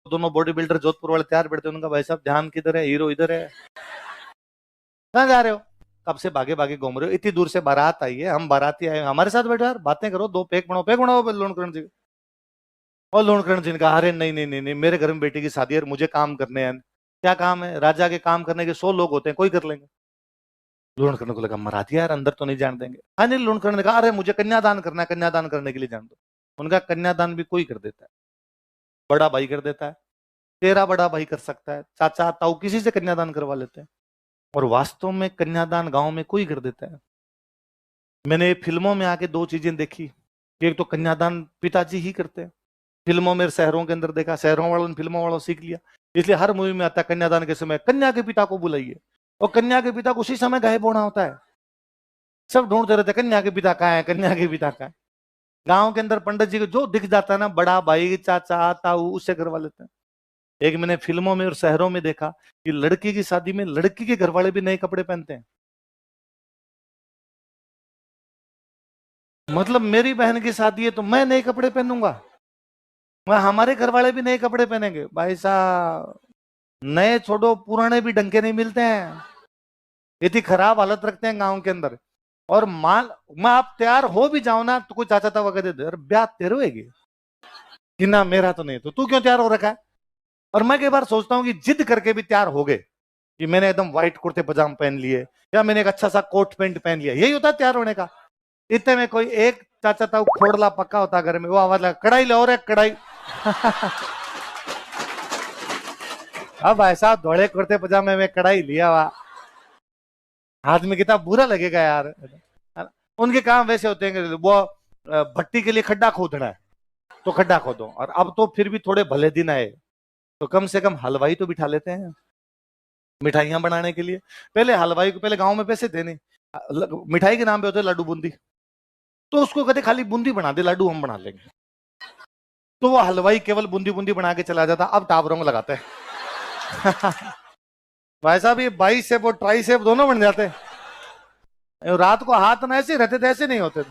दोनों body builder Jodhpur वाले तैयार बैठते हैं, उनका भाई साहब ध्यान किधर है, हीरो इधर है, कहाँ जा रहे हो, कब से भागे भागे घूम रहे हो, इतनी दूर से बारात आई है, हम बाराती आए, हमारे साथ बैठो यार, बातें करो, दो पेक बनाओ लोणकरण जी। और लोणकरण जी ने कहा अरे नहीं नहीं नहीं नहीं, मेरे घर में बेटी की शादी है, मुझे काम करने हैं। क्या काम है, राजा के काम करने के 100 लोग होते हैं, कोई कर लेंगे। लोणकरण को लगा मराठी यार, अंदर तो नहीं जान देंगे। हाँ नहीं, लोणकरण ने कहा अरे मुझे कन्यादान करना है, कन्यादान करने के लिए जान दो। उनका कन्यादान भी कोई कर देता है, बड़ा भाई कर देता है, तेरा बड़ा भाई कर सकता है, चाचा ताऊ किसी से कन्यादान करवा लेते हैं, और वास्तव में कन्यादान गांव में कोई कर देता है। मैंने फिल्मों में आके दो चीजें देखी, एक तो कन्यादान पिताजी ही करते हैं, फिल्मों में शहरों के अंदर देखा, शहरों वालों ने फिल्मों वालों सीख लिया, इसलिए हर मूवी में आता है कन्यादान के समय कन्या के पिता को बुलाइए, और कन्या के पिता को उसी समय गायब होना होता है। सब ढूंढते रहते कन्या के पिता कहाँ है, कन्या के पिता कहाँ है। गांव के अंदर पंडित जी को जो दिख जाता है ना, बड़ा भाई चाचा ताऊ, उससे करवा लेते हैं। एक मैंने फिल्मों में और शहरों में देखा कि लड़की की शादी में लड़की के घर वाले भी नए कपड़े पहनते हैं। मतलब मेरी बहन की शादी है तो मैं नए कपड़े पहनूंगा, मैं हमारे घर वाले भी नए कपड़े पहनेंगे। भाई साहब, नए छोड़ो, पुराने भी ढंग के नहीं मिलते हैं, इतनी खराब हालत रखते हैं गांव के अंदर। और मान मैं आप तैयार हो भी जाओ ना, तो कोई चाचा तावा कह देते ब्याह तेरे होगी कि ना, मेरा तो नहीं, तो तू क्यों तैयार हो रखा है। और मैं कई बार सोचता हूँ कि जिद करके भी तैयार हो गए, कि मैंने एकदम व्हाइट कुर्ते पजाम पहन लिए, या मैंने एक अच्छा सा कोट पैंट पहन लिया, यही होता है तैयार होने का। इतने में कोई एक चाचा ताऊ खोड़ला पक्का होता घर में, वो आवाज लगा कढ़ाई ले, और एक कढ़ाई। अब ऐसा धोड़े कुर्ते पजामे में कढ़ाई लिया हुआ, हाथ में कितना बुरा लगेगा यार। उनके काम वैसे होते हैं कि वो भट्टी के लिए खड्डा खोदना है तो खड्डा खोदो, और अब तो फिर भी थोड़े भले दिन आए तो कम से कम हलवाई तो बिठा लेते हैं मिठाइयां बनाने के लिए। पहले हलवाई को, पहले गांव में पैसे थे नहीं, मिठाई के नाम पे होते लड्डू बूंदी, तो उसको कहते खाली बूंदी बना दे, लड्डू हम बना लेंगे। तो वो हलवाई केवल बूंदी बूंदी बना के चला जाता, अब टावरों में लगाते हैं। भाई साहब ये बाइसेप और ट्राइसेप दोनों बन जाते हैं। रात को हाथ ना ऐसे रहते थे, ऐसे नहीं होते थे,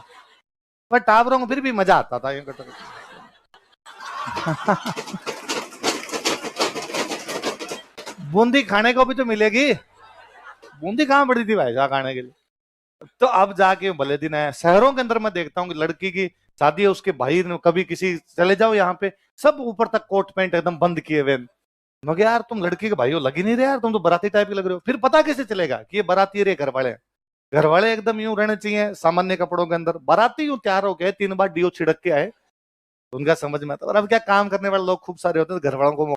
पर टावरों को फिर भी मजा आता था। बूंदी खाने को भी तो मिलेगी, बूंदी कहाँ पड़ी थी भाई साहब खाने के लिए। तो अब जाके भले दिन है, शहरों के अंदर मैं देखता हूँ कि लड़की की शादी है, उसके भाई ने कभी किसी चले जाओ यहाँ पे, सब ऊपर तक कोट पैंट एकदम बंद किए हुए। मगर यार तुम लड़की के भाई हो, लग ही नहीं रहे यार, तुम तो बराती टाइप के लग रहे हो। फिर पता कैसे चलेगा कि ये बराती है, घर वाले घर वाले एकदम यूं रहने चाहिए सामान्य कपड़ों के अंदर, बाराती यूं तैयार हो गए, 3 बार डीओ छिड़क के आए, उनका समझ में आता। और अब क्या, काम करने वाले लोग खूब सारे होते हैं, घर वालों को